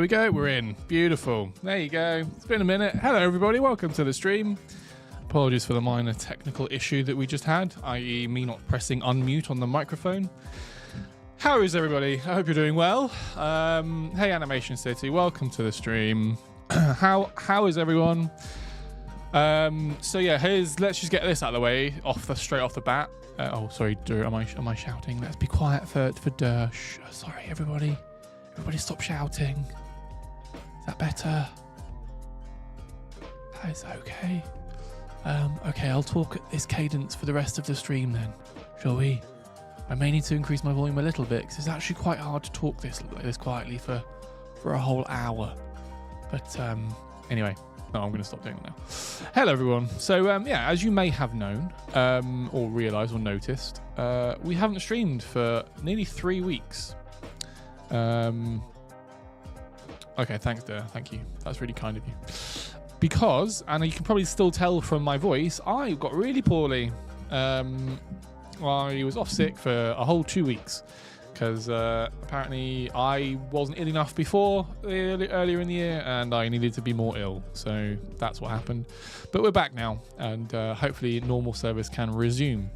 we go. We're in. Beautiful. There you go. It's been a minute. Hello, everybody. Welcome to the stream. Apologies for the minor technical issue that we just had, i.e. me not pressing unmute on the microphone. How is everybody? I hope you're doing well. Hey, Animation City. Welcome to the stream. How is everyone? So yeah, let's just get this out of the way straight off the bat. Oh, sorry, am I shouting? Let's be quiet for Dersh. Sorry, everybody. Everybody stop shouting. Is that better? That is okay. Okay, I'll talk at this cadence for the rest of the stream then, shall we? I may need to increase my volume a little bit because it's actually quite hard to talk this quietly for a whole hour. But anyway, no, I'm going to stop doing that now. Hello, everyone. So yeah, as you may have known or realised or noticed, we haven't streamed for nearly 3 weeks. Okay, thanks, Der. Thank you. That's really kind of you. Because, and you can probably still tell from my voice, I got really poorly. I was off sick for a whole 2 weeks because apparently I wasn't ill enough before earlier in the year and I needed to be more ill. So that's what happened. But we're back now and hopefully normal service can resume.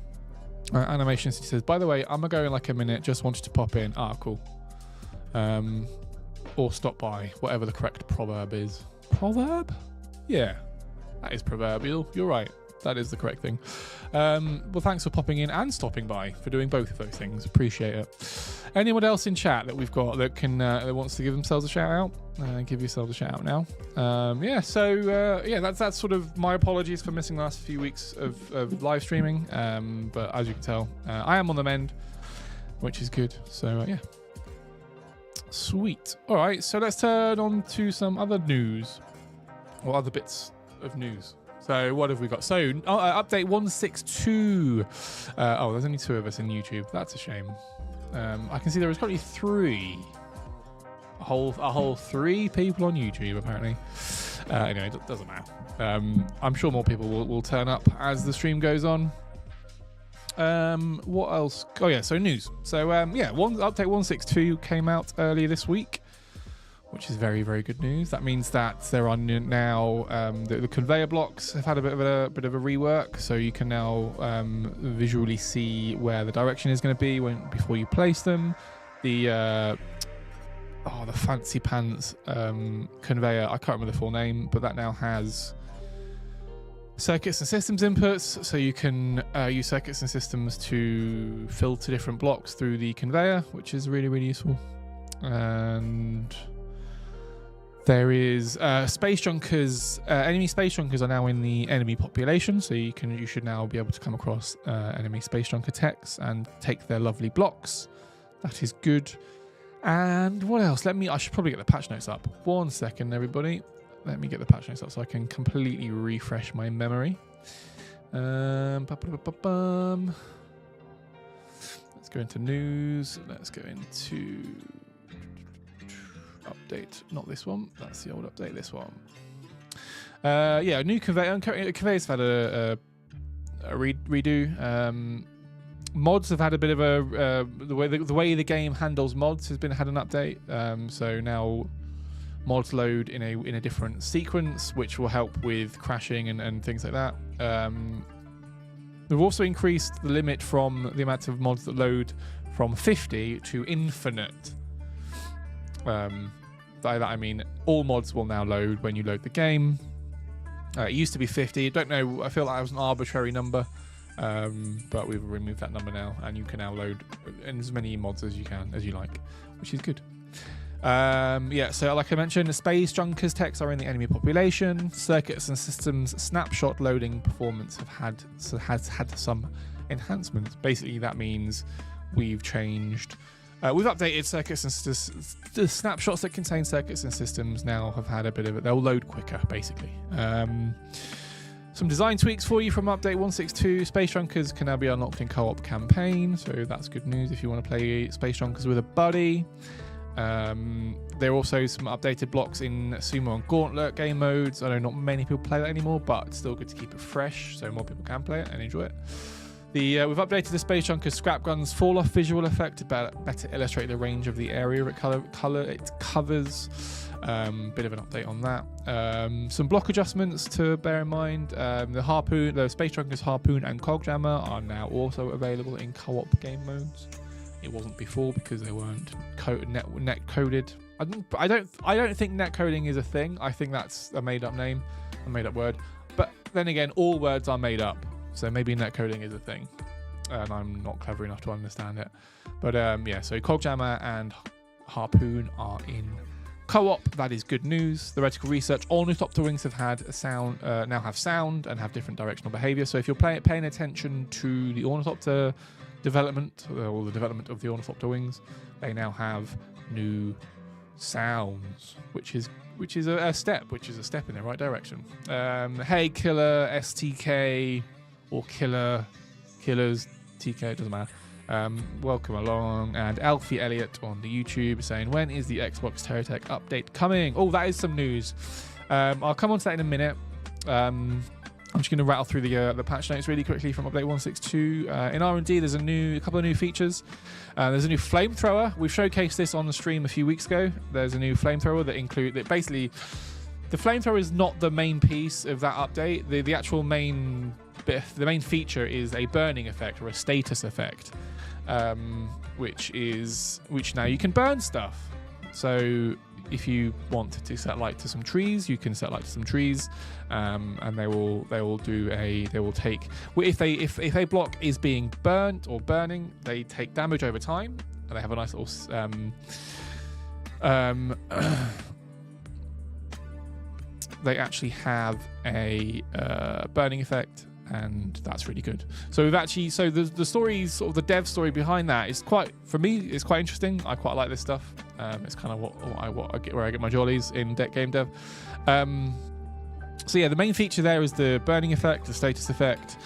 Animation City says, by the way, I'm going to go in like a minute. Just wanted to pop in. Ah, cool. Or stop by, whatever the correct proverb is. Proverb? Yeah, that is proverbial. You're right. That is the correct thing. Well, thanks for popping in and stopping by, for doing both of those things. Appreciate it. Anyone else in chat that we've got that can that wants to give themselves a shout out? Give yourselves a shout out now. Yeah, so yeah, that's sort of my apologies for missing the last few weeks of live streaming. But as you can tell, I am on the mend, which is good. So yeah. Sweet. All right, so let's turn on to some other news or other bits of news. So what have we got? So update 162. Oh, there's only 2 of us in YouTube. That's a shame. I can see there was currently 3. A whole 3 people on YouTube apparently. Anyway, it doesn't matter. I'm sure more people will turn up as the stream goes on. What else? Oh yeah, so news. So yeah, update 162 came out earlier this week, which is very, very good news. That means that there are now the conveyor blocks have had a bit of a rework, so you can now visually see where the direction is going to be before you place them. The fancy pants conveyor, I can't remember the full name, but that now has circuits and systems inputs, so you can use circuits and systems to filter different blocks through the conveyor, which is really, really useful. And there is space junkers. Enemy space junkers are now in the enemy population, so you should now be able to come across enemy space junker techs and take their lovely blocks. That is good. And what else? I should probably get the patch notes up. 1 second, everybody. Let me get the patch notes up so I can completely refresh my memory. Let's go into news. Let's go into update. Not this one. That's the old update. This one. Yeah, new conveyor. Conveyors have had a redo. Mods have had a bit of a the way the game handles mods had an update. So now mods load in a different sequence, which will help with crashing and things like that. We've also increased the limit from the amount of mods that load from 50 to infinite. By that I mean all mods will now load when you load the game. It used to be 50. Don't know. I feel like that was an arbitrary number, but we've removed that number now, and you can now load in as many mods as you like, which is good. Yeah, so like I mentioned, the space junkers techs are in the enemy population. Circuits and systems snapshot loading performance has had some enhancements. Basically, that means we've updated circuits and the snapshots that contain circuits and systems now have had they'll load quicker, basically. Some design tweaks for you from update 162. Space Junkers can now be unlocked in co-op campaign, so that's good news if you want to play Space Junkers with a buddy. There are also some updated blocks in Sumo and Gauntlet game modes. I know not many people play that anymore, but it's still good to keep it fresh so more people can play it and enjoy it. We've updated the Space Junkers Scrap Gun's fall-off visual effect to better illustrate the range of the area it covers. Bit of an update on that. Some block adjustments to bear in mind. The Space Trunkers Harpoon and Cogjammer are now also available in co-op game modes. It wasn't before because they weren't net coded. I don't think net coding is a thing. I think that's a made up name, a made up word. But then again, all words are made up, so maybe net coding is a thing, and I'm not clever enough to understand it. But yeah, so Cogjammer and Harpoon are in co-op. That is good news. The Reticle Research Ornithopter wings have had sound, now have sound and have different directional behavior. So if you're paying attention to the Ornithopter development, or the development of the Ornithopter wings, they now have new sounds, which is a step in the right direction. Hey Killer, STK, or Killers, TK, it doesn't matter. Welcome along. And Alfie Elliott on the YouTube saying, when is the Xbox Terratech update coming? Oh, that is some news. I'll come on to that in a minute. I'm just going to rattle through the patch notes really quickly from update 162. In R&D, there's a couple of new features. There's a new flamethrower. We've showcased this on the stream a few weeks ago. There's a new flamethrower that basically, the flamethrower is not the main piece of that update. The actual main bit, the main feature is a burning effect or a status effect, which now you can burn stuff. So if you want to set light to some trees, you can set light to some trees, and they will take. If a block is being burnt or burning, they take damage over time, and they have a nice little they actually have a burning effect, and that's really good. So the story, sort of the dev story behind that is quite interesting. I quite like this stuff. It's kind of where I get my jollies in game dev. So yeah, the main feature there is the burning effect, the status effect.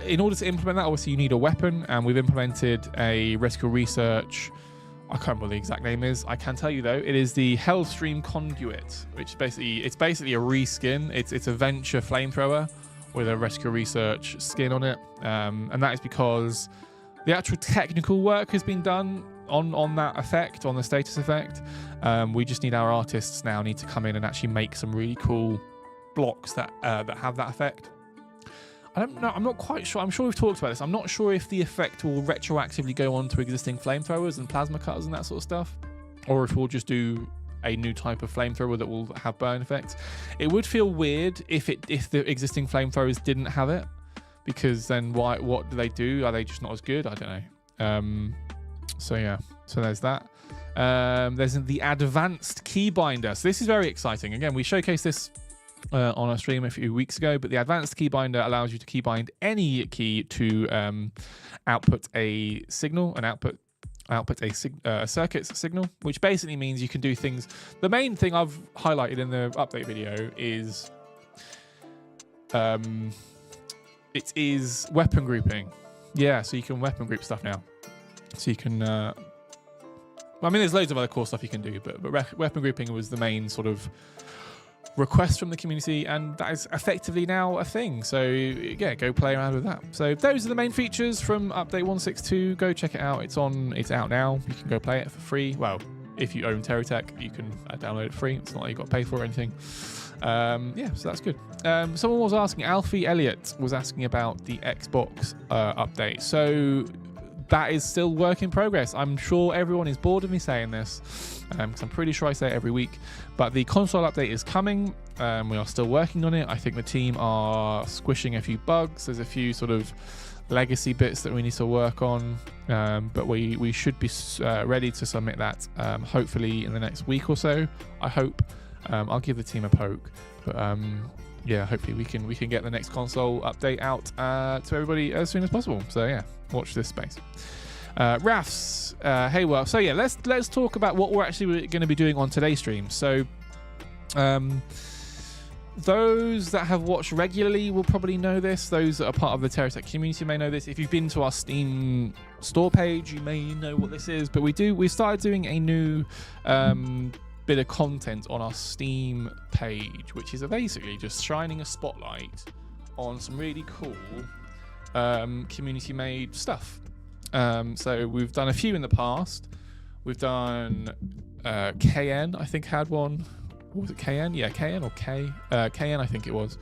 In order to implement that, obviously you need a weapon, and we've implemented a Reticle Research. I can't remember what the exact name is. I can tell you though, it is the Hellstream Conduit, which basically a reskin. It's a Venture flamethrower with a Reticle Research skin on it, and that is because the actual technical work has been done on that effect, on the status effect. We just need our artists now need to come in and actually make some really cool blocks that have that effect. I don't know. I'm not quite sure. I'm sure we've talked about this. I'm not sure if the effect will retroactively go on to existing flamethrowers and plasma cutters and that sort of stuff, or if we'll just do a new type of flamethrower that will have burn effects. It would feel weird if the existing flamethrowers didn't have it, because then what do they do? Are they just not as good? I don't know. So yeah, so there's that. There's the advanced keybinder. So this is very exciting. Again, we showcased this on our stream a few weeks ago, but the advanced keybinder allows you to keybind any key to output a signal, a circuit's signal, which basically means you can do things. The main thing I've highlighted in the update video is it is weapon grouping. Yeah, so you can weapon group stuff now. So you can there's loads of other cool stuff you can do, but weapon grouping was the main sort of request from the community, and that is effectively now a thing. So yeah, go play around with that. So those are the main features from update 162. Go check it out. It's out now. You can go play it for free. Well, if you own Terratech, you can download it free. It's not like you've got to pay for it or anything. Yeah, so that's good. Someone was asking, Alfie Elliott was asking about the Xbox update. So that is still work in progress. I'm sure everyone is bored of me saying this, because I'm pretty sure I say it every week. But the console update is coming. We are still working on it. I think the team are squishing a few bugs. There's a few sort of legacy bits that we need to work on. But we should be ready to submit that hopefully in the next week or so. I hope. I'll give the team a poke. But yeah, hopefully we can get the next console update out to everybody as soon as possible. So yeah, watch this space. Rafs, hey, well, so yeah, let's talk about what we're actually going to be doing on today's stream. So those that have watched regularly will probably know this. Those that are part of the Terratech community may know this. If you've been to our Steam store page, you may know what this is. But we started doing a new bit of content on our Steam page, which is basically just shining a spotlight on some really cool community made stuff. So we've done a few in the past. We've done KN, I think, had one. What was it, KN? Yeah, KN or K? KN, I think it was.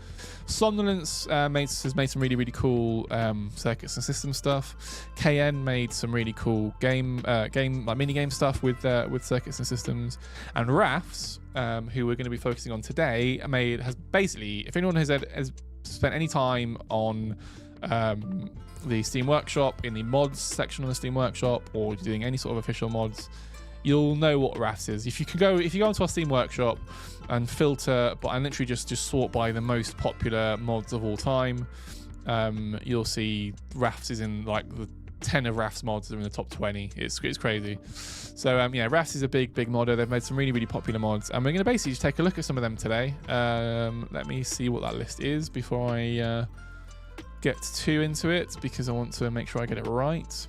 Somnolence has made some really, really cool circuits and system stuff. KN made some really cool mini game stuff with circuits and systems. And Rafs, who we're going to be focusing on today, has basically, if anyone has spent any time on the Steam Workshop, in the mods section on the Steam Workshop, or doing any sort of official mods, you'll know what Rafs is. If you go into our Steam Workshop and filter, and literally just sort by the most popular mods of all time, you'll see Rafs is in like the 10 of Rafs mods are in the top 20. It's crazy. So yeah, Rafs is a big modder. They've made some really, really popular mods, and we're going to basically just take a look at some of them today. Let me see what that list is before I get too into it, because I want to make sure I get it right.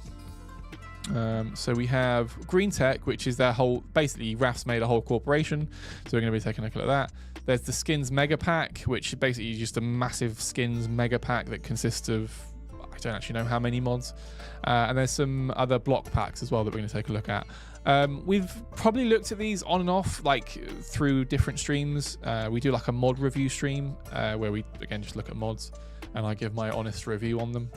So we have Green Tech, which is their whole, basically Rafs made a whole corporation, so we're going to be taking a look at that. There's the Skins Mega Pack, which is basically just a massive Skins Mega Pack that consists of, I don't actually know how many mods, and there's some other block packs as well that we're going to take a look at. We've probably looked at these on and off, like through different streams. We do like a mod review stream where we again just look at mods and I give my honest review on them.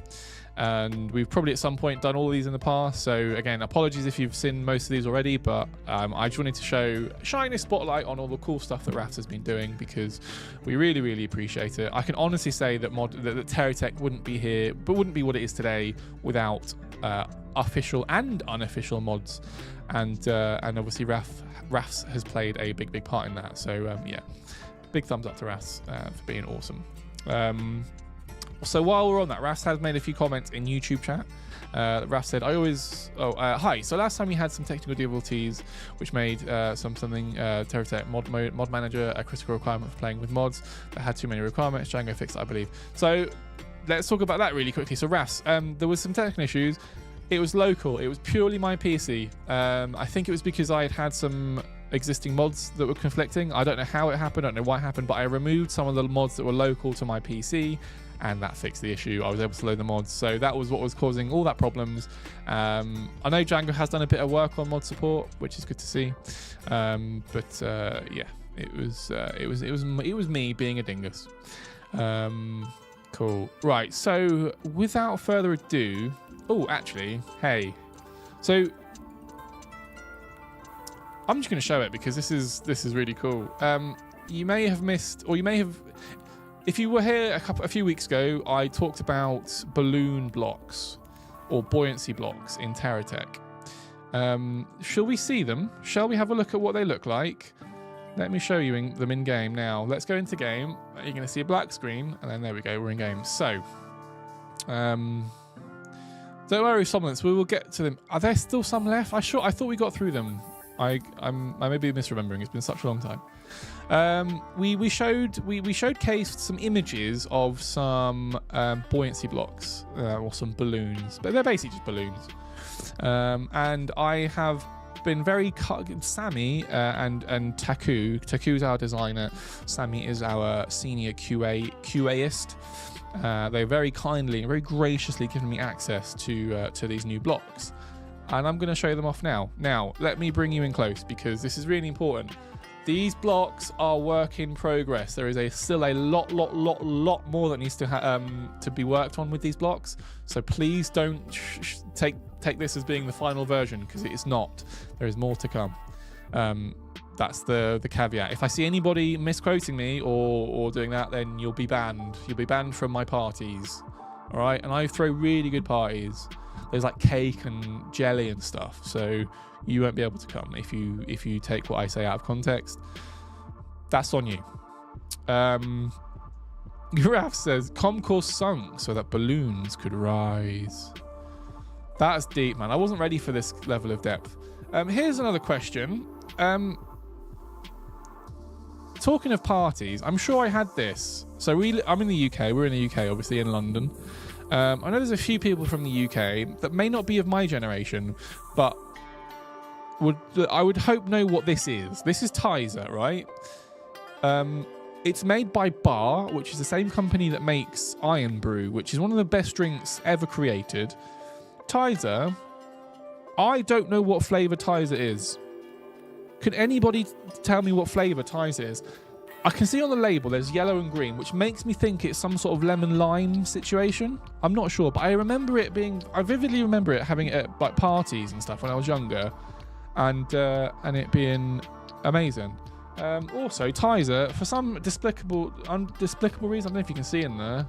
And we've probably at some point done all these in the past, so again, apologies if you've seen most of these already, but I just wanted to shine a spotlight on all the cool stuff that Rafs has been doing, because we really, really appreciate it. I can honestly say that that TerraTech wouldn't be here, but wouldn't be what it is today without official and unofficial mods, and obviously Rafs has played a big part in that. So yeah, big thumbs up to Rafs for being awesome. So while we're on that, Rafs has made a few comments in YouTube chat. Rafs said, hi. So last time we had some technical difficulties, which made something TerraTech mod manager a critical requirement for playing with mods that had too many requirements. Django fixed it, I believe. So let's talk about that really quickly. So Rafs, there was some technical issues. It was local. It was purely my PC. I think it was because I had some existing mods that were conflicting. I don't know how it happened. I don't know why it happened, but I removed some of the mods that were local to my PC, and that fixed the issue. I was able to load the mods, so that was what was causing all that problems. I know Django has done a bit of work on mod support, which is good to see. But yeah, it was me being a dingus. Cool. Right. So without further ado, actually, hey. So I'm just going to show it because this is really cool. You may have missed, or you may have. If you were here a few weeks ago, I talked about balloon blocks or buoyancy blocks in TerraTech. Shall we see them? Shall we have a look at what they look like? Let me show you them in game now. Let's go into game. You're going to see a black screen, and then there we go, we're in game. So, don't worry, Somnolence, we will get to them. Are there still some left? I thought we got through them. I may be misremembering. It's been such a long time. We showcased some images of some buoyancy blocks or some balloons, but they're basically just balloons. And I have been very Sammy and Taku's our designer. Sammy is our senior QAist. They very kindly and very graciously given me access to these new blocks, and I'm going to show them off now. Now, let me bring you in close because this is really important. These blocks are work in progress. There is still a lot more that needs to be worked on with these blocks. So please don't take this as being the final version, because it is not. There is more to come. That's the caveat. If I see anybody misquoting me or doing that, then you'll be banned. You'll be banned from my parties. All right, and I throw really good parties. There's like cake and jelly and stuff, so you won't be able to come if you take what I say out of context. That's on you. Rafs says Comcourse sunk so that balloons could rise. That's deep, man. I wasn't ready for this level of depth. Here's another question. Talking of parties, I'm sure I had this. So I'm in the UK. We're in the UK, obviously, in London. I know there's a few people from the UK that may not be of my generation, but I would hope know what this is. This is Tizer, right? It's made by Bar, which is the same company that makes Iron Brew, which is one of the best drinks ever created. Tizer, I don't know what flavour Tizer is. Could anybody tell me what flavour Tizer is? I can see on the label there's yellow and green, which makes me think it's some sort of lemon lime situation. I'm not sure, but I vividly remember it having it at like parties and stuff when I was younger, and it being amazing. Also, Tizer, for some despicable reason, I don't know if you can see in there.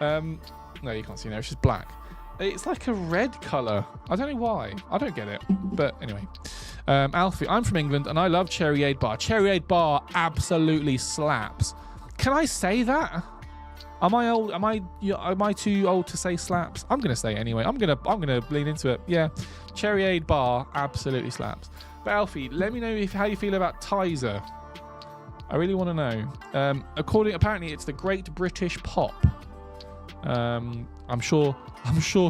No, you can't see now. It's just black. It's like a red colour. I don't know why. I don't get it. But anyway. Alfie, I'm from England and I love Cherry Aid Bar. Cherry Aid Bar absolutely slaps. Can I say that? Am I old? Am I too old to say slaps? I'm gonna say it anyway. I'm gonna lean into it. Yeah. Cherry Aid Bar absolutely slaps. But Alfie, let me know how you feel about Tizer. I really want to know. Apparently it's the Great British Pop. I'm sure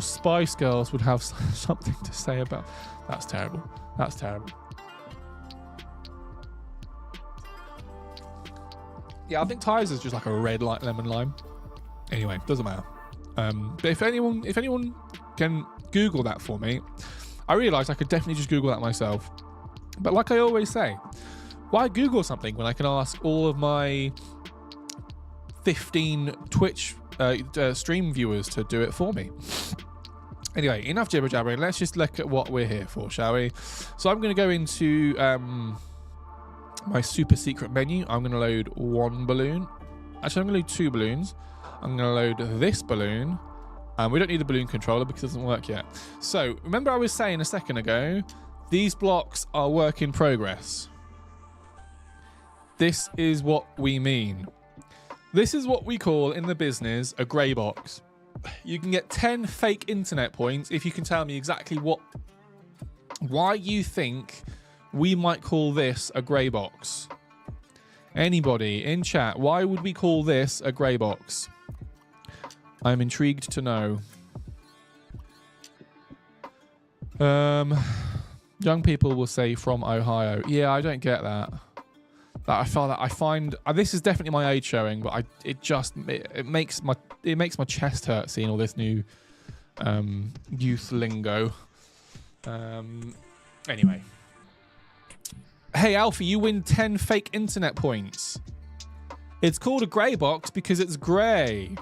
Spice Girls would have something to say about. That's terrible. That's terrible. Yeah, I think Tizer's just like a red light lemon lime. Anyway, doesn't matter. But if anyone can Google that for me, I realised I could definitely just Google that myself. But like I always say, why Google something when I can ask all of my 15 Twitch stream viewers to do it for me? Anyway, enough jibber jabbering. Let's just look at what we're here for, shall we? So I'm going to go into my super secret menu. I'm going to load one balloon. Actually, I'm going to load two balloons. I'm going to load this balloon. And we don't need the balloon controller because it doesn't work yet. So remember I was saying a second ago, these blocks are work in progress. This is what we mean. This is what we call in the business a grey box. You can get 10 fake internet points if you can tell me exactly why you think we might call this a grey box. Anybody in chat, why would we call this a grey box? I'm intrigued to know. Young people will say from Ohio. Yeah, I don't get that. I find this is definitely my age showing, but it makes my chest hurt seeing all this new youth lingo. Anyway, hey Alfie, you win 10 fake internet points. It's called a grey box because it's grey.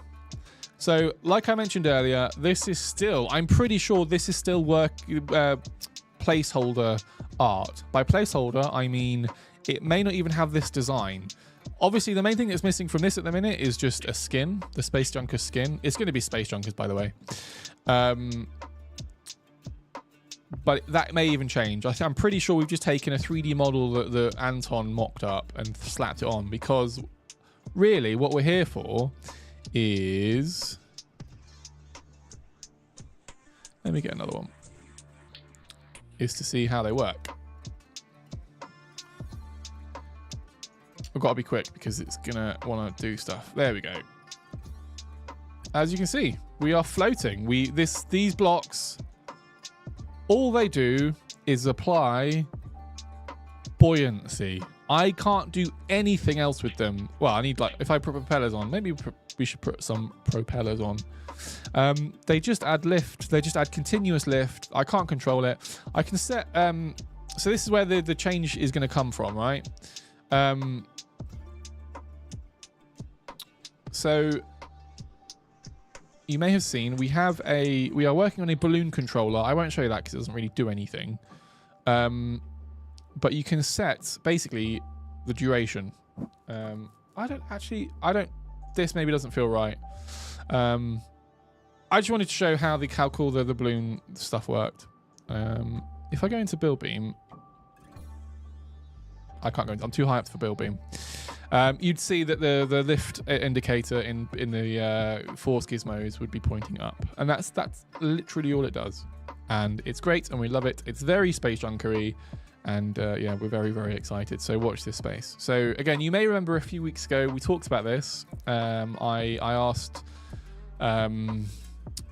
So, like I mentioned earlier, I'm pretty sure this is still placeholder art. By placeholder, I mean it may not even have this design. Obviously, the main thing that's missing from this at the minute is just a skin, the Space Junkers skin. It's going to be Space Junkers, by the way. But that may even change. I'm pretty sure we've just taken a 3D model that Anton mocked up and slapped it on, because really what we're here for is... Let me get another one. Is to see how they work. I've got to be quick because it's gonna want to do stuff. There we go. As you can see, we are floating. These blocks, all they do is apply buoyancy. I can't do anything else with them. Well, I need, like, if I put propellers on, maybe we should put some propellers on. They just add lift. They just add continuous lift. I can't control it. I can set, so this is where the change is going to come from, right? So you may have seen we are working on a balloon controller. I won't show you that because it doesn't really do anything. But you can set basically the duration. This maybe doesn't feel right. I just wanted to show how cool the balloon stuff worked. If I go into build beam, I can't go into, I'm too high up for build beam. You'd see that the lift indicator in the force gizmos would be pointing up, and that's literally all it does, and it's great and we love it. It's very Space Junkery, and yeah, we're very, very excited. So watch this space. So again, you may remember a few weeks ago we talked about this. I asked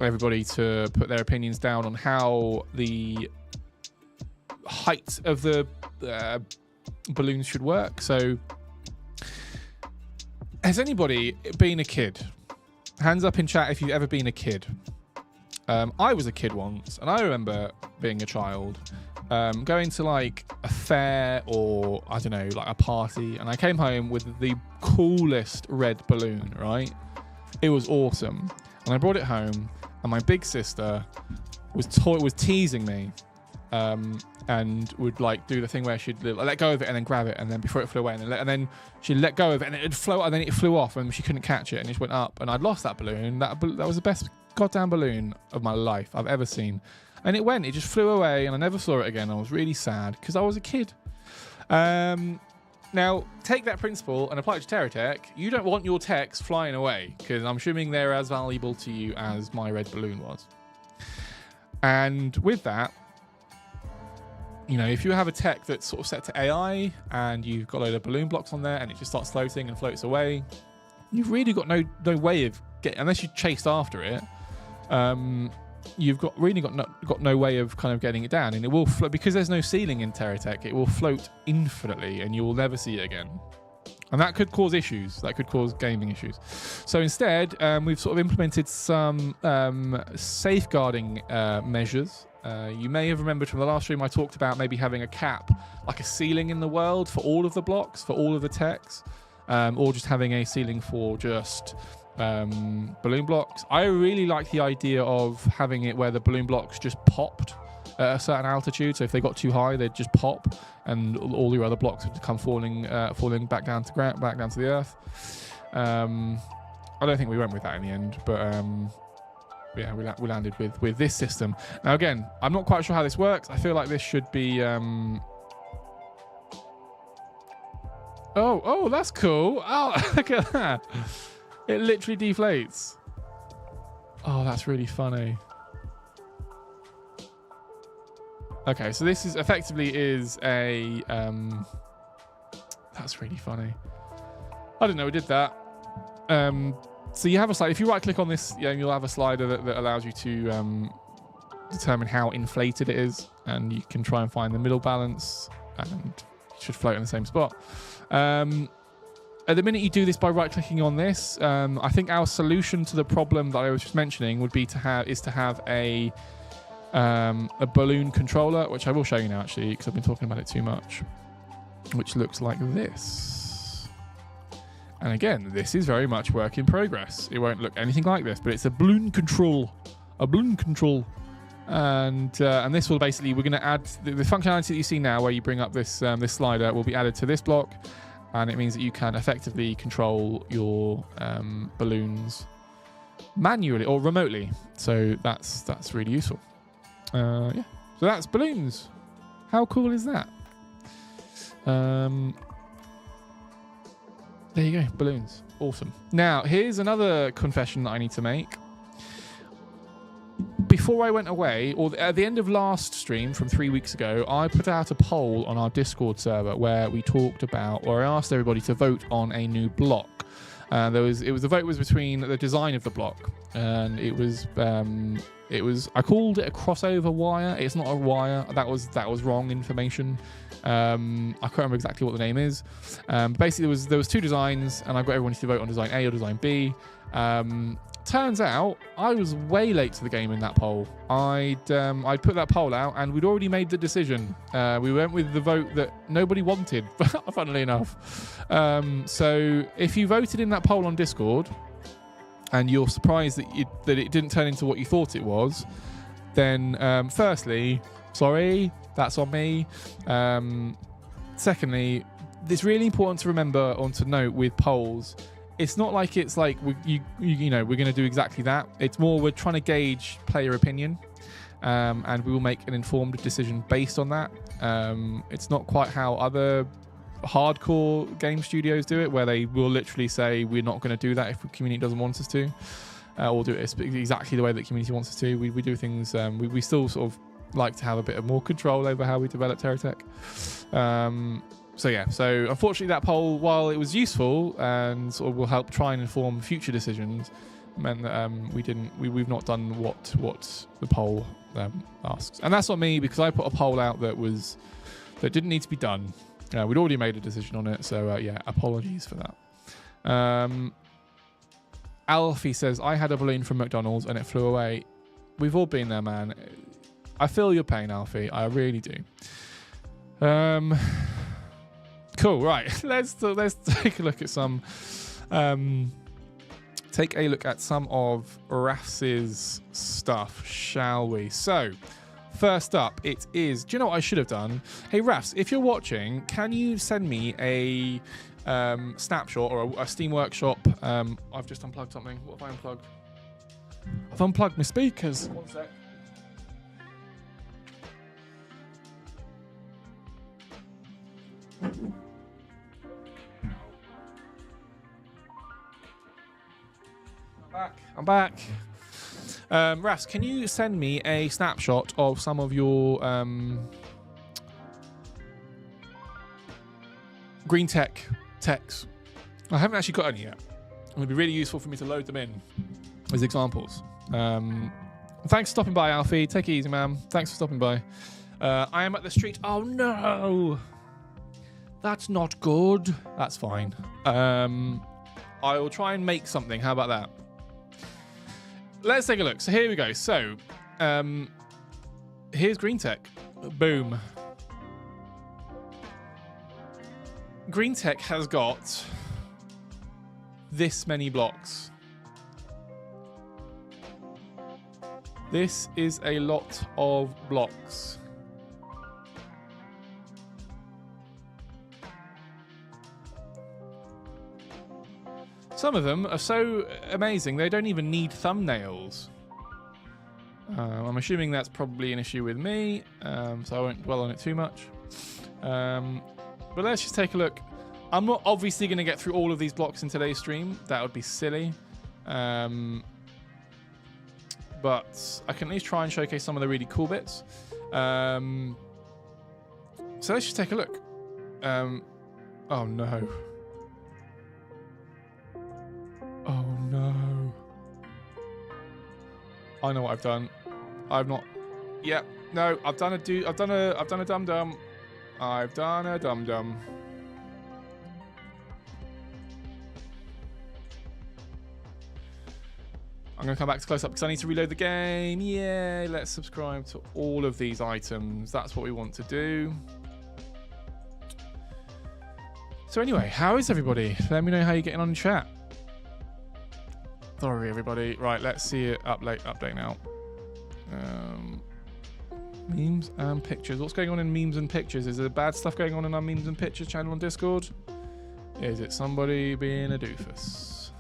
everybody to put their opinions down on how the height of the balloons should work. So has anybody been a kid? Hands up in chat if you've ever been a kid. I was a kid once, and I remember being a child, going to like a fair or, I don't know, like a party. And I came home with the coolest red balloon, right? It was awesome. And I brought it home, and my big sister was teasing me, and would like do the thing where she'd let go of it and then grab it, and then before it flew away, and then she'd let go of it and it'd float, and then it flew off and she couldn't catch it and it just went up, and I'd lost that balloon. That was the best goddamn balloon of my life I've ever seen, and it just flew away, and I never saw it again. I was really sad because I was a kid. Now, take that principle and apply it to Terra Tech. You don't want your techs flying away, because I'm assuming they're as valuable to you as my red balloon was. And with that, you know, if you have a tech that's sort of set to AI and you've got a load of balloon blocks on there and it just starts floating and floats away, you've really got no way of getting, unless you chased after it, you've got no way of kind of getting it down, and it will float because there's no ceiling in Terra Tech. It will float infinitely, and you will never see it again, and that could cause issues. That could cause gaming issues. So instead, we've sort of implemented some safeguarding measures. You may have remembered from the last stream I talked about maybe having a cap, like a ceiling in the world for all of the blocks, for all of the techs, or just having a ceiling for just balloon blocks. I really like the idea of having it where the balloon blocks just popped at a certain altitude. So if they got too high, they'd just pop, and all your other blocks would come falling back down to the earth. I don't think we went with that in the end, but yeah, we landed with this system. Now again, I'm not quite sure how this works. I feel like this should be oh, that's cool. Oh, look at that. It literally deflates. Oh, that's really funny. Okay, so this is effectively a that's really funny. I didn't know we did that. So you have a slide. If you right click on this, you'll have a slider that allows you to determine how inflated it is, and you can try and find the middle balance, and it should float in the same spot. At the minute you do this by right-clicking on this, I think our solution to the problem that I was just mentioning would be to have a balloon controller, which I will show you now actually, because I've been talking about it too much, which looks like this. And again, this is very much work in progress. It won't look anything like this, but it's a balloon control, and this will basically, we're going to add the functionality that you see now, where you bring up this this slider, will be added to this block. And it means that you can effectively control your balloons manually or remotely. So that's really useful. Yeah. So that's balloons. How cool is that? There you go, balloons. Awesome. Now, here's another confession that I need to make. Before I went away, or at the end of last stream from 3 weeks ago, I put out a poll on our Discord server where we talked about, or I asked everybody to vote on a new block. The vote was between the design of the block, and it was I called it a crossover wire. It's not a wire. That was wrong information. I can't remember exactly what the name is. Basically, there was two designs, and I got everyone to vote on design A or design B. Turns out I was way late to the game in that poll. I'd put that poll out and we'd already made the decision. We went with the vote that nobody wanted, funnily enough. So if you voted in that poll on Discord and you're surprised that it didn't turn into what you thought it was, then firstly, sorry, that's on me. Secondly, it's really important to remember or to note with polls, it's not like it's like we're going to do exactly that. It's more we're trying to gauge player opinion, and we will make an informed decision based on that. It's not quite how other hardcore game studios do it, where they will literally say we're not going to do that if the community doesn't want us to, or do it exactly the way that the community wants us to. We do things. We still sort of like to have a bit of more control over how we develop Terra Tech. So yeah, so unfortunately that poll, while it was useful and sort of will help try and inform future decisions, meant that we've not done what the poll asks. And that's not me, because I put a poll out that didn't need to be done. We'd already made a decision on it, so yeah, apologies for that. Alfie says, I had a balloon from McDonald's and it flew away. We've all been there, man. I feel your pain, Alfie. I really do. Cool. Right. Let's take a look at some. Take a look at some of Rafs's stuff, shall we? So, first up, it is. Do you know what I should have done? Hey, Rafs, if you're watching, can you send me a snapshot or a Steam Workshop? I've just unplugged something. What have I unplugged? I've unplugged my speakers. One sec. I'm back. Rafs, can you send me a snapshot of some of your green techs? I haven't actually got any yet. It would be really useful for me to load them in as examples. Thanks for stopping by, Alfie. Take it easy, man. Thanks for stopping by. I am at the street. Oh, no. That's not good. That's fine. I will try and make something. How about that? Let's take a look. So here we go. So here's green tech. Boom. Green tech has got this many blocks. This is a lot of blocks. Some of them are so amazing, they don't even need thumbnails. I'm assuming that's probably an issue with me, so I won't dwell on it too much. But let's just take a look. I'm not obviously going to get through all of these blocks in today's stream. That would be silly. But I can at least try and showcase some of the really cool bits. So let's just take a look. Oh no. Oh no. I know what I've done. I've not. Yeah. No. I've done a dum-dum. I've done a dum-dum. I'm going to come back to close up because I need to reload the game. Yeah, let's subscribe to all of these items. That's what we want to do. So anyway, how is everybody? Let me know how you're getting on in chat. Sorry, everybody. Right, let's see it update now. Memes and pictures. What's going on in memes and pictures? Is there bad stuff going on in our memes and pictures channel on Discord? Is it somebody being a doofus?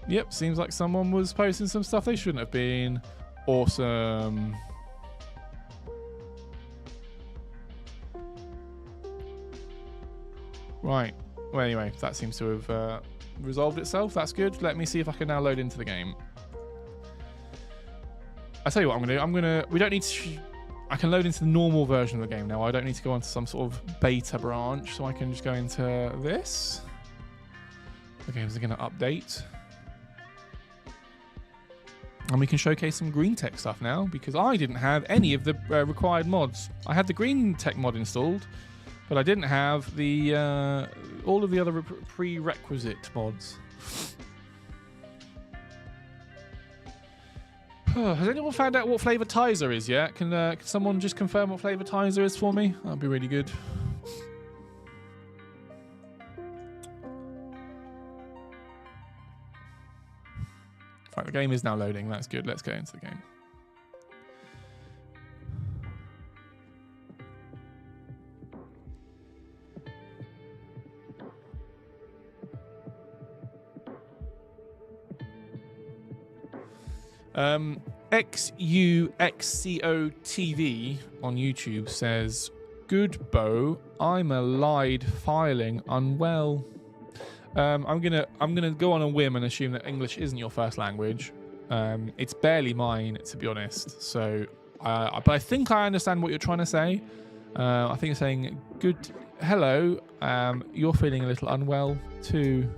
Yep, seems like someone was posting some stuff they shouldn't have been. Awesome. Right. Well, anyway, that seems to have resolved itself. That's good. Let me see if I can now load into the game. I'll tell you what I'm going to do. We don't need to... I can load into the normal version of the game now. I don't need to go onto some sort of beta branch. So I can just go into this. The game's going to update. And we can showcase some green tech stuff now because I didn't have any of the required mods. I had the green tech mod installed, but I didn't have the all of the other prerequisite mods. Has anyone found out what flavor Tizer is yet? Can someone just confirm what flavor Tizer is for me? That'd be really good. Right, the game is now loading. That's good. Let's go into the game. XUXCOTV on YouTube says, "Good Bo, I'm a lied filing unwell." I'm gonna go on a whim and assume that English isn't your first language. It's barely mine, to be honest. So, but I think I understand what you're trying to say. I think you're saying, "Good, hello. You're feeling a little unwell too."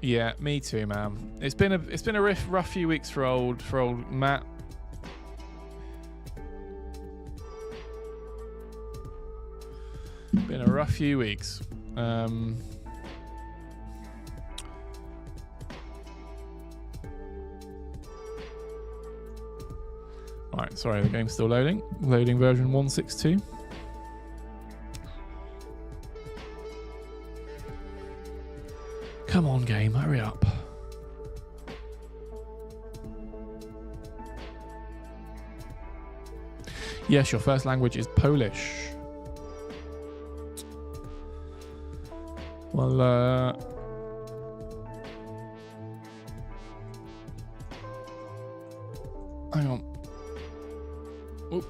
Yeah, me too, man. It's been a rough few weeks for old Matt. Been a rough few weeks. Right, sorry, the game's still loading. Loading version 162. Come on, game, hurry up. Yes, your first language is Polish. Well, hang on. Oop.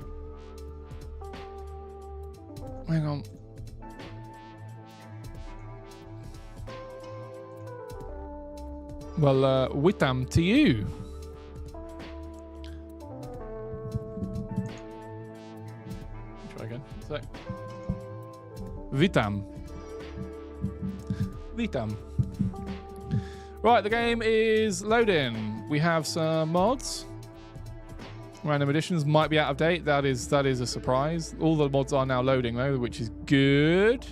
Hang on. Well, witam to you. Try again. So, witam. Witam. Right, the game is loading. We have some mods. Random additions might be out of date. That is a surprise. All the mods are now loading though, which is good.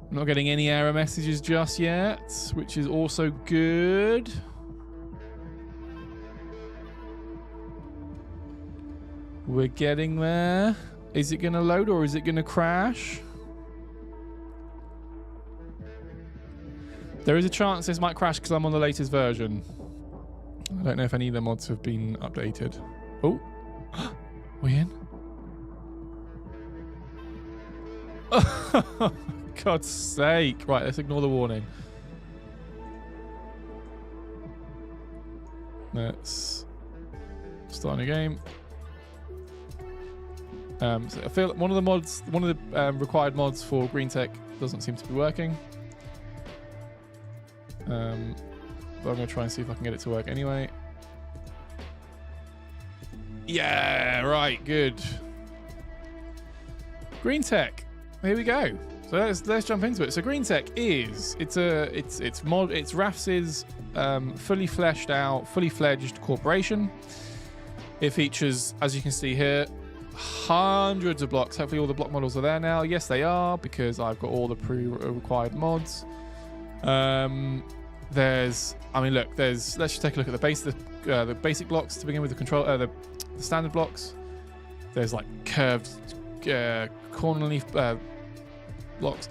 I'm not getting any error messages just yet, which is also good. We're getting there. Is it going to load or is it going to crash? There is a chance this might crash because I'm on the latest version. I don't know if any of the mods have been updated. Oh, we in? Oh, God's sake. Right, let's ignore the warning. Let's start a new game. So I feel one of the required mods for Green Tech doesn't seem to be working. But I'm going to try and see if I can get it to work anyway. Yeah, right, good. Green Tech. Here we go. So let's jump into it. So Green Tech is it's Rafs' fully fleshed out, fully fledged corporation. It features, as you can see here, hundreds of blocks. Hopefully all the block models are there now. Yes, they are, because I've got all the pre-required mods. Let's just take a look at the basic blocks to begin with. The standard blocks. There's like curved corner leaf blocks.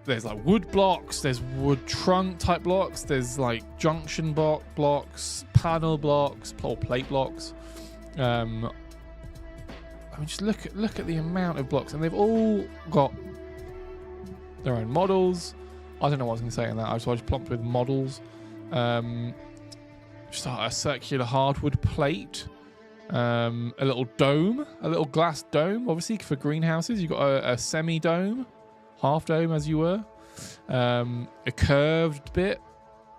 There's like wood blocks. There's wood trunk type blocks. There's like junction blocks, panel blocks, or plate blocks. I mean, just look at the amount of blocks, and they've all got their own models. I don't know what I was going to say in that. I just plopped with models. Just a circular hardwood plate. A little dome, a little glass dome, obviously for greenhouses. You've got a semi-dome, half dome as you were. A curved bit.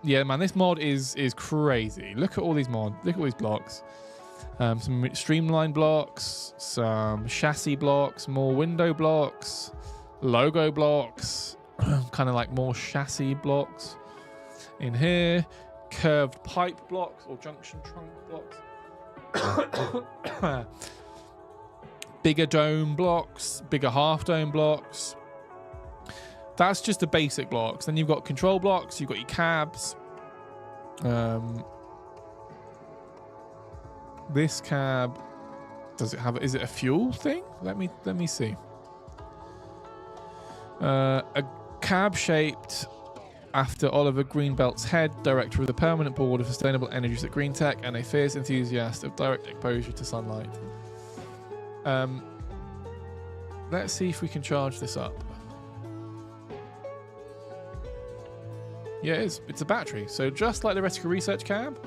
Yeah, man, this mod is crazy. Look at all these mods. Look at all these blocks. Some streamlined blocks, some chassis blocks, more window blocks, logo blocks, kind of like more chassis blocks in here, curved pipe blocks or junction trunk blocks, bigger dome blocks, bigger half dome blocks. That's just the basic blocks. Then you've got control blocks, you've got your cabs. This cab, is it a fuel thing? Let me see. A cab shaped after Oliver Greenbelt's head, director of the Permanent Board of Sustainable Energies at Green Tech, and a fierce enthusiast of direct exposure to sunlight. Let's see if we can charge this up. Yeah, it is. It's a battery. So just like the Reticle Research cab,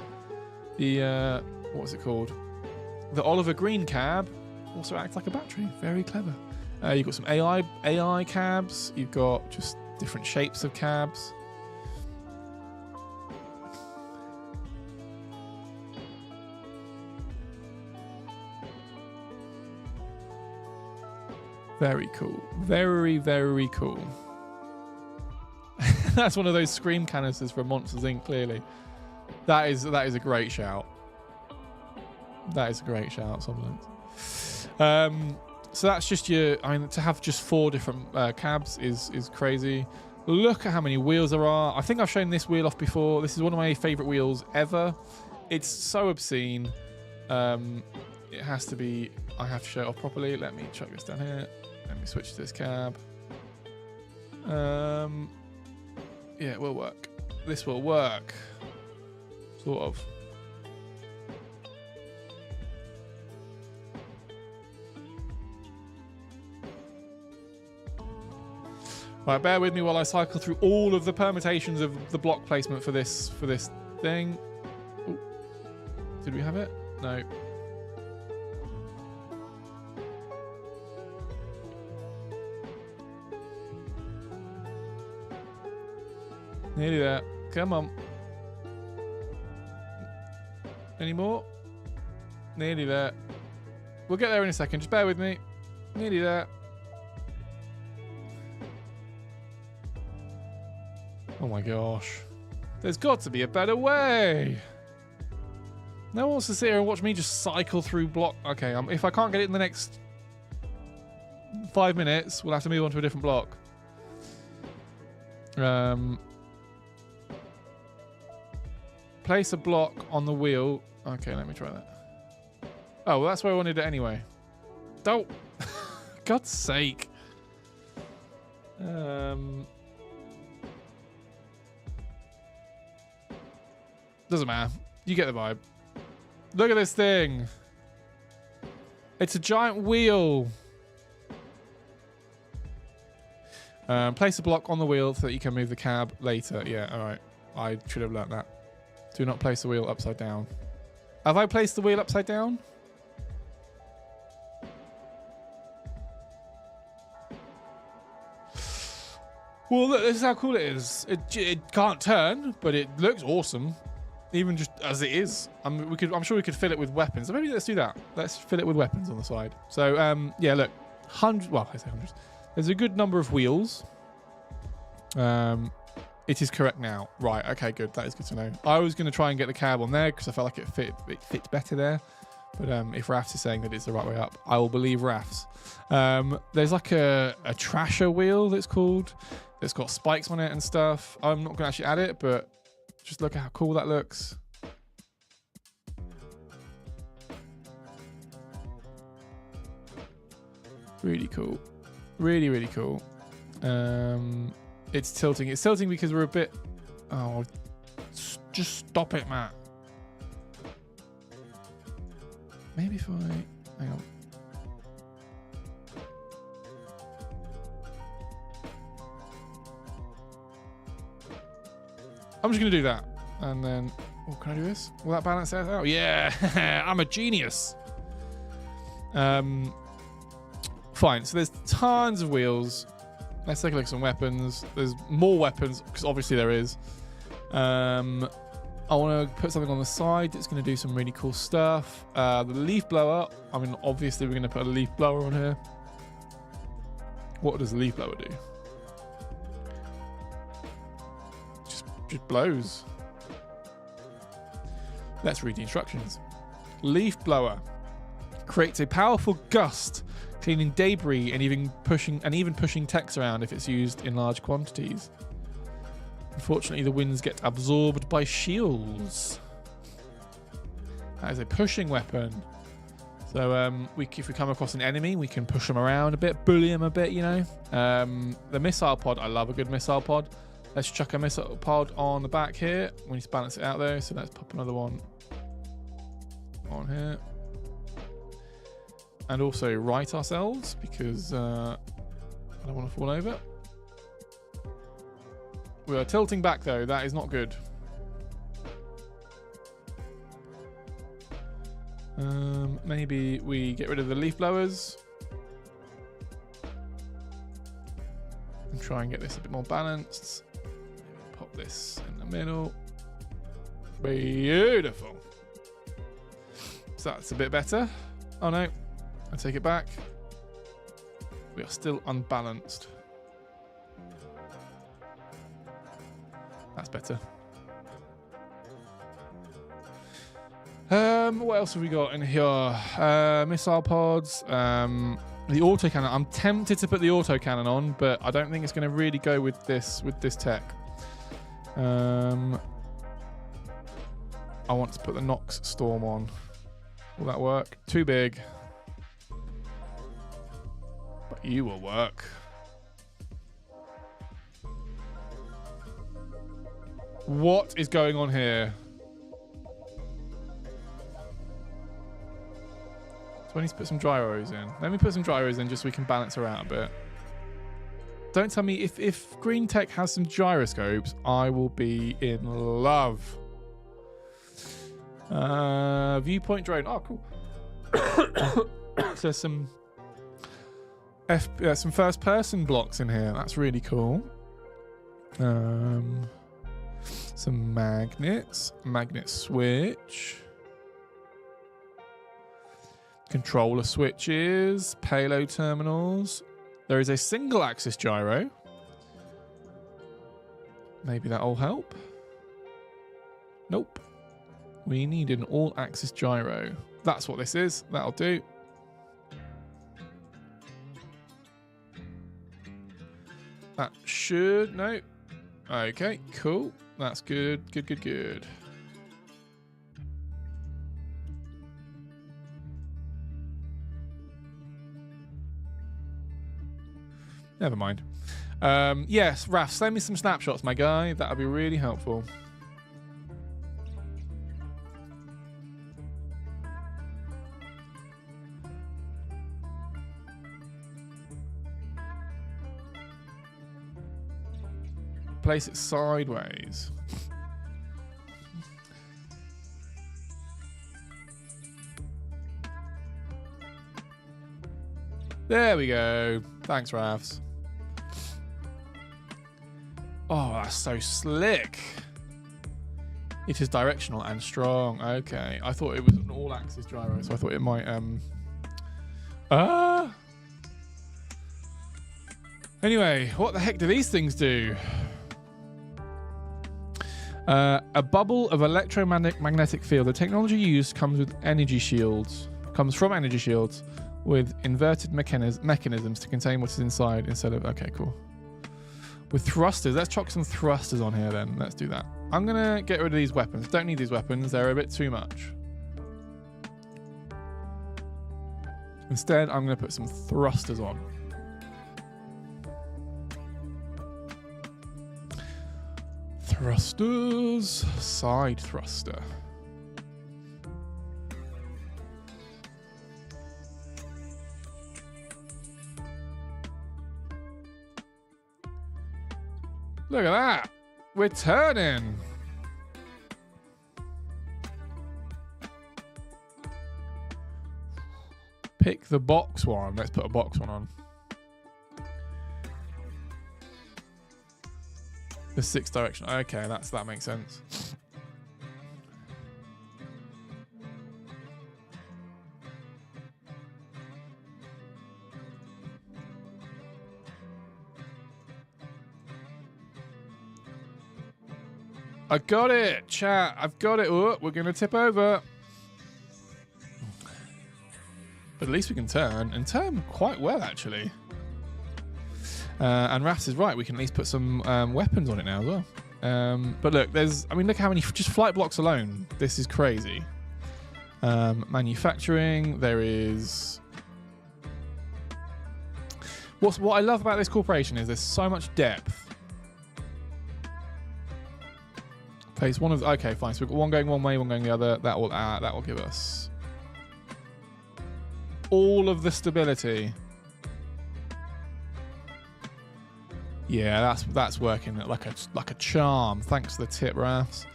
the what's it called? The Oliver Green cab also acts like a battery. Very clever. You've got some AI cabs. You've got just different shapes of cabs. Very cool. Very, very cool. That's one of those scream canisters from Monsters Inc. Clearly, that is a great shout. That is a great shout, Somnolence. So that's just your. I mean, to have just 4 different cabs is crazy. Look at how many wheels there are. I think I've shown this wheel off before. This is one of my favorite wheels ever. It's so obscene. it has to be, I have to show it off properly. Let me chuck this down here. Let me switch to this cab. Yeah, it will work. This will work. Sort of. Right, bear with me while I cycle through all of the permutations of the block placement for this thing. Ooh. Did we have it? No. Nearly there. Come on. Any more? Nearly there. We'll get there in a second. Just bear with me. Nearly there. Oh my gosh. There's got to be a better way. No one wants to sit here and watch me just cycle through block. Okay, if I can't get it in the next 5 minutes, we'll have to move on to a different block. Place a block on the wheel. Okay, let me try that. Oh, well, that's where I wanted it anyway. Don't. God's sake. Doesn't matter. You get the vibe. Look at this thing. It's a giant wheel. Place a block on the wheel so that you can move the cab later. Yeah, all right. I should have learnt that. Do not place the wheel upside down. Have I placed the wheel upside down? Well, look, this is how cool it is. It can't turn, but it looks awesome. Even just as it is. I'm sure we could fill it with weapons. So maybe let's do that. Let's fill it with weapons on the side. So, yeah, look. Well, I say hundreds. There's a good number of wheels. It is correct now. Right, okay, good. That is good to know. I was going to try and get the cab on there because I felt like it fit better there. But if Rafs is saying that it's the right way up, I will believe Rafs. There's like a trasher wheel that's called. That's got spikes on it and stuff. I'm not going to actually add it, but just look at how cool that looks. Really cool. Really, really cool. It's tilting. It's tilting because we're a bit... Oh, just stop it, Matt. Maybe if I... Hang on. I'm just going to do that. And then... Oh, can I do this? Will that balance that out? Yeah! I'm a genius! Fine. So there's tons of wheels. Let's take a look at some weapons. There's more weapons, because obviously there is. I want to put something on the side that's going to do some really cool stuff. The leaf blower. I mean, obviously we're going to put a leaf blower on here. What does the leaf blower do? Just blows. Let's read the instructions. Leaf blower creates a powerful gust, cleaning debris and even pushing text around if it's used in large quantities. Unfortunately, the winds get absorbed by shields. That is a pushing weapon. So if we come across an enemy, we can push them around a bit, bully them a bit, you know. The missile pod, I love a good missile pod. Let's chuck a missile pod on the back here. We need to balance it out though, so let's pop another one on here. And also right ourselves, because I don't want to fall over. We are tilting back though, that is not good. Maybe we get rid of the leaf blowers. And try and get this a bit more balanced. Maybe pop this in the middle. Beautiful. So that's a bit better. Oh no, I take it back. We are still unbalanced. That's better. What else have we got in here? Missile pods. The autocannon. I'm tempted to put the autocannon on, but I don't think it's going to really go with this tech. I want to put the Nox Storm on. Will that work? Too big. But you will work. What is going on here? So I need to put some gyros in. Let me put some gyros in just so we can balance her out a bit. Don't tell me if green tech has some gyroscopes, I will be in love. Viewpoint drone. Oh, cool. So some first person blocks in here. That's really cool. Some magnets. Magnet switch. Controller switches. Payload terminals. There is a single axis gyro. Maybe that'll help. Nope. We need an all axis gyro. That's what this is. That'll do. That should... No. Okay, cool. That's good. Good. Never mind. Yes, Raf, send me some snapshots, my guy. That would be really helpful. Place it sideways. There we go. Thanks, Rafs. Oh, that's so slick. It is directional and strong. Okay. I thought it was an all-axis gyro, so I thought it might... Anyway, what the heck do these things do? A bubble of electromagnetic field. The technology used comes with energy shields. Comes from energy shields with inverted mechanisms to contain what is inside instead of... Okay, cool. With thrusters. Let's chuck some thrusters on here then. Let's do that. I'm going to get rid of these weapons. Don't need these weapons. They're a bit too much. Instead, I'm going to put some thrusters on. Thrusters. Side thruster. Look at that. We're turning. Pick the box one. Let's put a box one on. The 6 direction. Okay, that makes sense. I got it, chat. I've got it. Oh, we're going to tip over. But at least we can turn, and turn quite well, actually. And Rafs is right. We can at least put some weapons on it now as well. But look, look how many, just flight blocks alone. This is crazy. Manufacturing, there is... What I love about this corporation is there's so much depth. Place one of... Okay, fine. So we've got one going one way, one going the other. That will give us all of the stability. Yeah, that's working like a charm. Thanks for the tip, Rafs.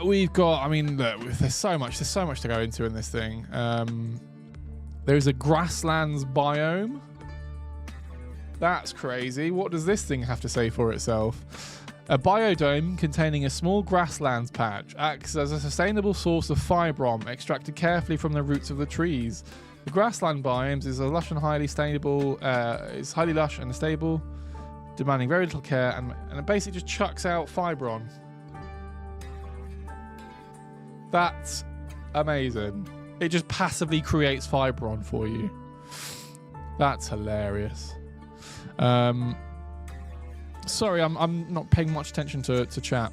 We've got... look, there's so much to go into in this thing. There is a grasslands biome. That's crazy. What does this thing have to say for itself? A biodome containing a small grasslands patch acts as a sustainable source of fibrom extracted carefully from the roots of the trees. The grassland biomes is highly lush and stable, demanding very little care, and it basically just chucks out fibron. That's amazing. It just passively creates fibron for you. That's hilarious. Sorry, I'm not paying much attention to chat.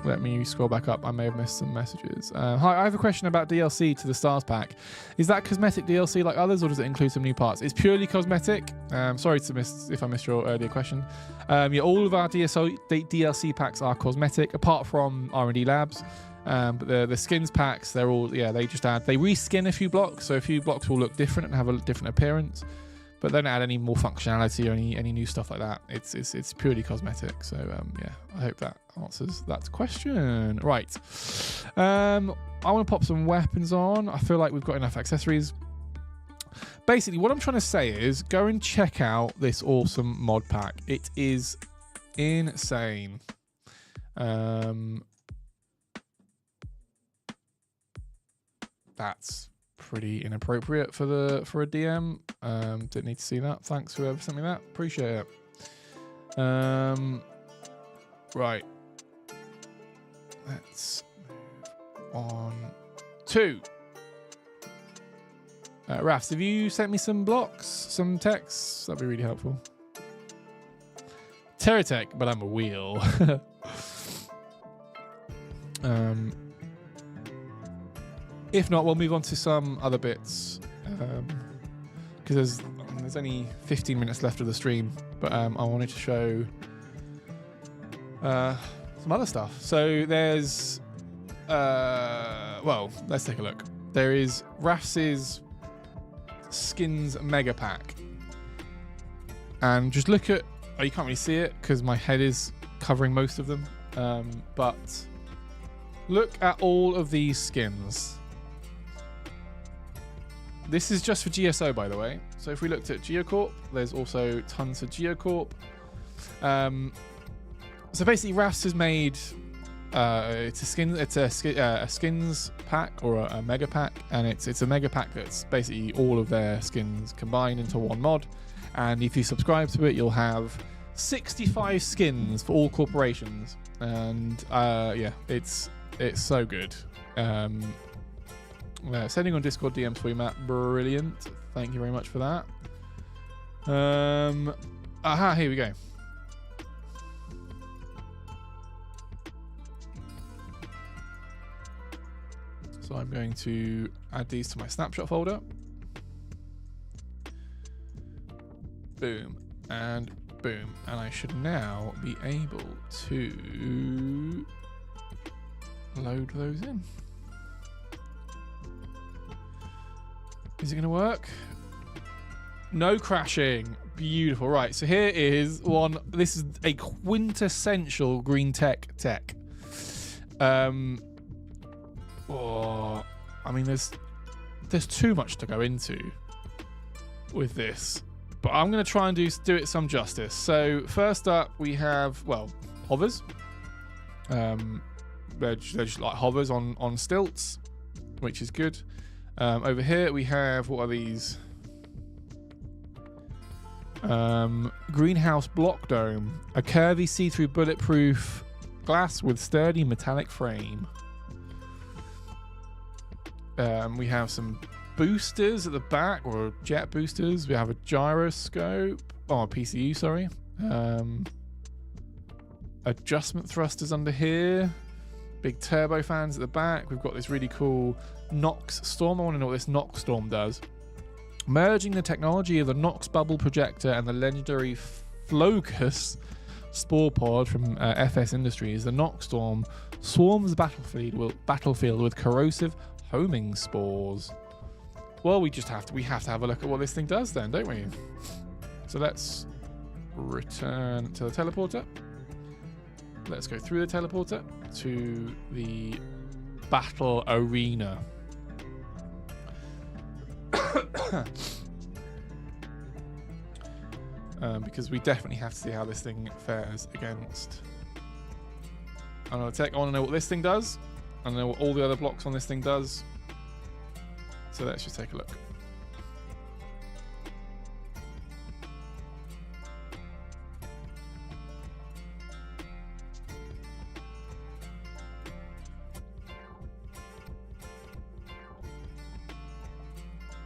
Let me scroll back up. I may have missed some messages. Hi, I have a question about DLC to the Stars pack. Is that cosmetic DLC like others, or does it include some new parts? It's purely cosmetic. Sorry to miss if I missed your earlier question. Yeah, all of our DLC packs are cosmetic, apart from R&D Labs. But the skins packs, they're all, yeah, they reskin a few blocks, so a few blocks will look different and have a different appearance, but don't add any more functionality or any new stuff like that. It's purely cosmetic. So yeah, I hope that answers that question. Right, I want to pop some weapons on. I feel like we've got enough accessories. Basically, what I'm trying to say is go and check out this awesome mod pack. It is insane. That's pretty inappropriate for a DM. Didn't need to see that. Thanks whoever sent me that. Appreciate it. Right. Let's move on to Rafs. Have you sent me some blocks, some texts? That'd be really helpful. Terratech, but I'm a wheel. If not, we'll move on to some other bits, because there's only 15 minutes left of the stream, but I wanted to show some other stuff. So there's, well, let's take a look. There is Rafs's Skins Mega Pack, and just look at, oh, you can't really see it because my head is covering most of them, but look at all of these skins. This is just for GSO, by the way. So if we looked at Geocorp, there's also tons for Geocorp. So basically, Rafs has made it's a skins pack, or a mega pack, and it's a mega pack that's basically all of their skins combined into one mod. And if you subscribe to it, you'll have 65 skins for all corporations. And yeah, it's so good. Sending on Discord DMs for you, Matt. Brilliant. Thank you very much for that. Here we go. So I'm going to add these to my snapshot folder. Boom and boom. And I should now be able to load those in. Is it going to work? No crashing. Beautiful. Right, so here is one. This is a quintessential green tech. Oh, I mean, there's too much to go into with this, but I'm going to try and do it some justice. So first up, we have, well, hovers. They're just like hovers on stilts, which is good. Over here we have, what are these? Greenhouse block dome, a curvy see-through bulletproof glass with sturdy metallic frame. We have some boosters at the back, or jet boosters. We have a gyroscope, a PCU, sorry. Adjustment thrusters under here. Big turbo fans at the back. We've got this really cool Nox Storm. I want to know what this Nox Storm does. Merging the technology of the Nox bubble projector and the legendary Flogus spore pod from FS Industries, the Nox Storm swarms the battlefield with corrosive homing spores. Well, we have to have a look at what this thing does then, don't we? So let's return to the teleporter. Let's go through the teleporter to the battle arena. Because we definitely have to see how this thing fares against another tech. I want to know what this thing does. I want to know what all the other blocks on this thing does. So let's just take a look.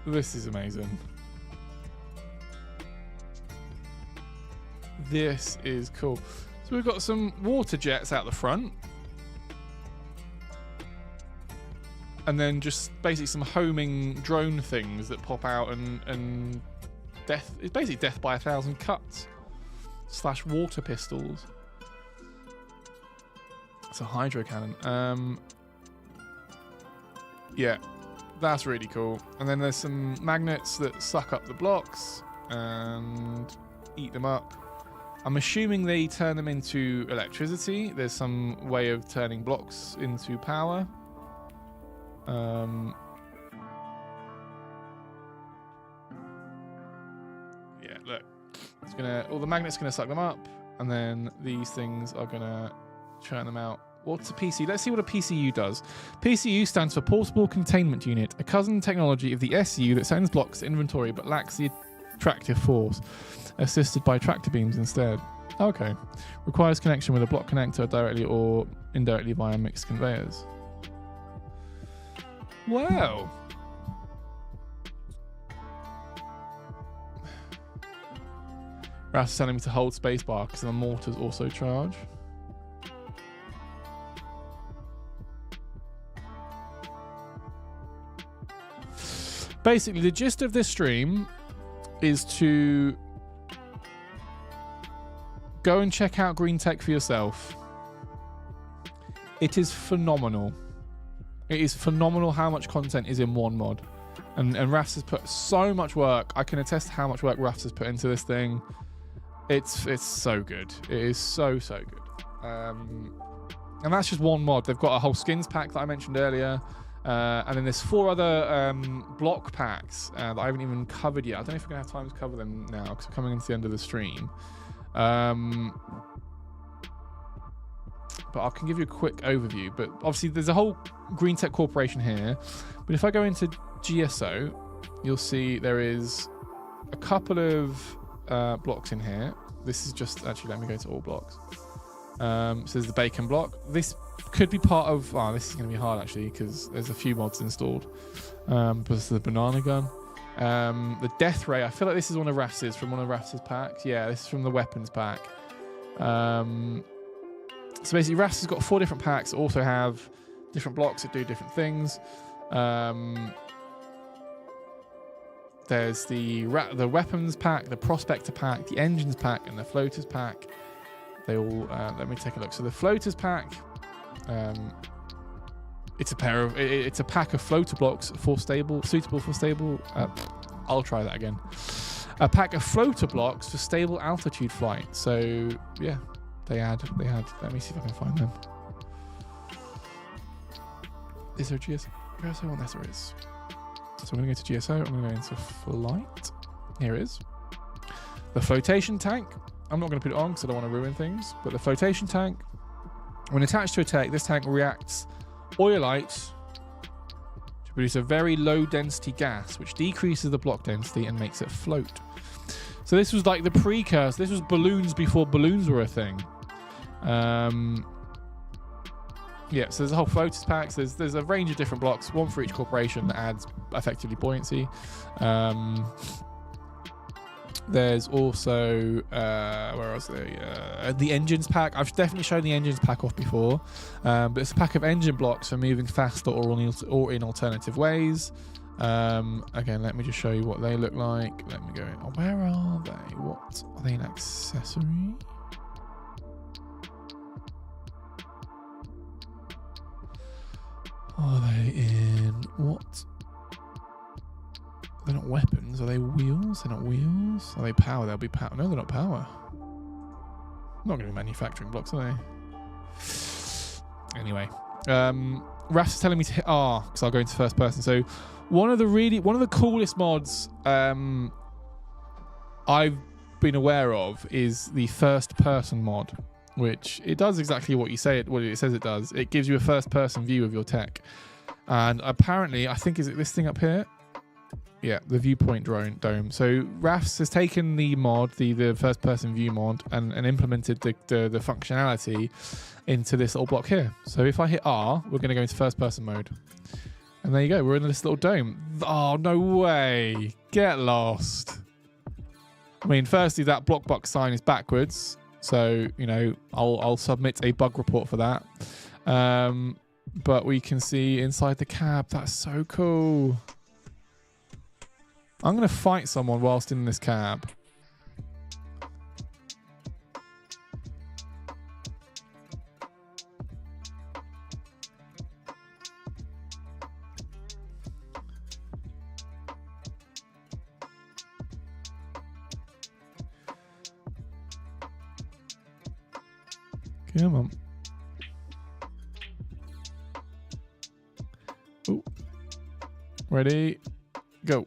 This is amazing. This is cool. So we've got some water jets out the front. and then just basically some homing drone things that pop out and death. It's basically death by 1,000 cuts / water pistols. It's a hydro cannon. Yeah, that's really cool. And then there's some magnets that suck up the blocks and eat them up. I'm assuming they turn them into electricity. There's some way of turning blocks into power. Yeah, look. It's gonna. All the magnets gonna suck them up, and then these things are gonna churn them out. What's a PC? Let's see what a PCU does. PCU stands for Portable Containment Unit, a cousin technology of the SU that sends blocks to inventory but lacks the attractive force, assisted by tractor beams instead. Okay. Requires connection with a block connector directly or indirectly via mixed conveyors. Wow. Rafs is telling me to hold spacebar because the mortars also charge. Basically, the gist of this stream is to go and check out Green Tech for yourself. It is phenomenal. It is phenomenal how much content is in one mod. And Rafs has put so much work. I can attest to how much work Rafs has put into this thing. It's so good. It is so good. And that's just one mod. They've got a whole skins pack that I mentioned earlier. And then there's 4 other block packs that I haven't even covered yet. I don't know if we're going to have time to cover them now because we're coming into the end of the stream. But I can give you a quick overview. But obviously there's a whole Green Tech Corporation here. But if I go into GSO, you'll see there is a couple of blocks in here. This is just, actually, let me go to all blocks. So there's the bacon block. This could be part of, this is going to be hard actually because there's a few mods installed. Plus the banana gun. The death ray, I feel like this is one of Rafs's, from one of Rafs's packs. Yeah, this is from the weapons pack. So basically Rafs has got 4 different packs that also have different blocks that do different things. There's the weapons pack, the prospector pack, the engines pack, and the floaters pack. They all, let me take a look. So the floaters pack, it's a pack of floater blocks suitable for stable. I'll try that again. A pack of floater blocks for stable altitude flight. So yeah, they had. Let me see if I can find them. Is there a GSO? Yes, there is. So I'm going to go to GSO. I'm going to go into flight. Here it is. The flotation tank. I'm not going to put it on because I don't want to ruin things. But the flotation tank, when attached to a tank, this tank reacts oilite to produce a very low density gas, which decreases the block density and makes it float. So this was like the precursor. This was balloons before balloons were a thing. Yeah, so there's a whole floaters packs. There's a range of different blocks, one for each corporation that adds effectively buoyancy. There's also where else? The engines pack. I've definitely shown the engines pack off before, but it's a pack of engine blocks for moving faster or in alternative ways. Again, let me just show you what they look like. Let me go in. Oh, where are they? What are they? An accessory? Are they in what? They're not weapons. Are they wheels? They're not wheels. Are they power? They'll be power. No, they're not power. Not going to be manufacturing blocks, are they? Anyway, Rafs is telling me to hit R because I'll go into first person. So one of the coolest mods I've been aware of is the first person mod, which it does exactly what it says it does. It gives you a first person view of your tech. And apparently, I think, is it this thing up here? Yeah, the viewpoint dome. So Rafs has taken the mod, the first person view mod, and implemented the functionality into this little block here. So if I hit R, we're going to go into first person mode. And there you go, we're in this little dome. Oh, no way. Get lost. I mean, firstly, that block box sign is backwards. So, you know, I'll submit a bug report for that. but we can see inside the cab. That's so cool. I'm going to fight someone whilst in this cab. Come on. Ooh. Ready? Go.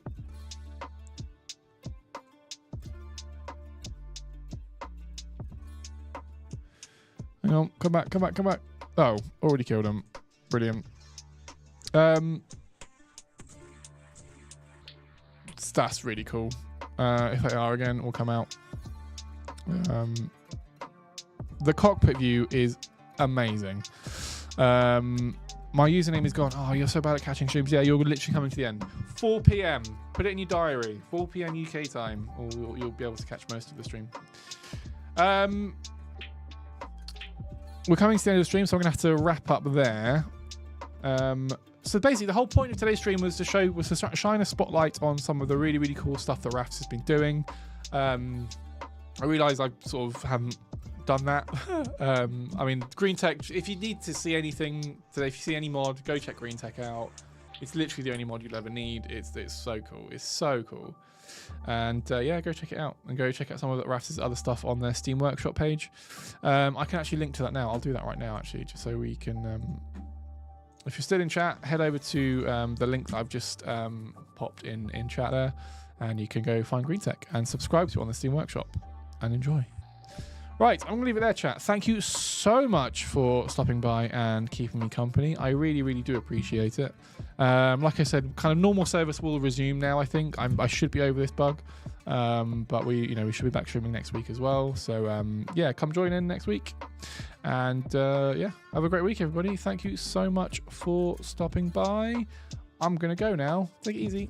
Hang on. Come back, come back, come back. Oh, already killed him. Brilliant. That's really cool. If they are again, we'll come out. The cockpit view is amazing. My username is gone. Oh, you're so bad at catching streams. Yeah, you're literally coming to the end. 4 p.m. Put it in your diary. 4 p.m. UK time, or you'll be able to catch most of the stream. We're coming to the end of the stream, so I'm going to have to wrap up there. So basically, the whole point of today's stream was to shine a spotlight on some of the really, really cool stuff that Rafs has been doing. I realise I sort of haven't done that. I mean, Green Tech, if you need to see anything today, if you see any mod, go check Green Tech out. It's literally the only mod you'll ever need. It's so cool. It's so cool. And yeah, go check it out, and go check out some of Rafs' other stuff on their Steam Workshop page. I can actually link to that now. I'll do that right now, actually, just so we can... if you're still in chat, head over to the link that I've just popped in chat there, and you can go find Green Tech and subscribe to it on the Steam Workshop and enjoy. Right, I'm going to leave it there, chat. Thank you so much for stopping by and keeping me company. I really, really do appreciate it. Like I said, kind of normal service will resume now, I think. I should be over this bug. But we should be back streaming next week as well. So, yeah, come join in next week. And, yeah, have a great week, everybody. Thank you so much for stopping by. I'm going to go now. Take it easy.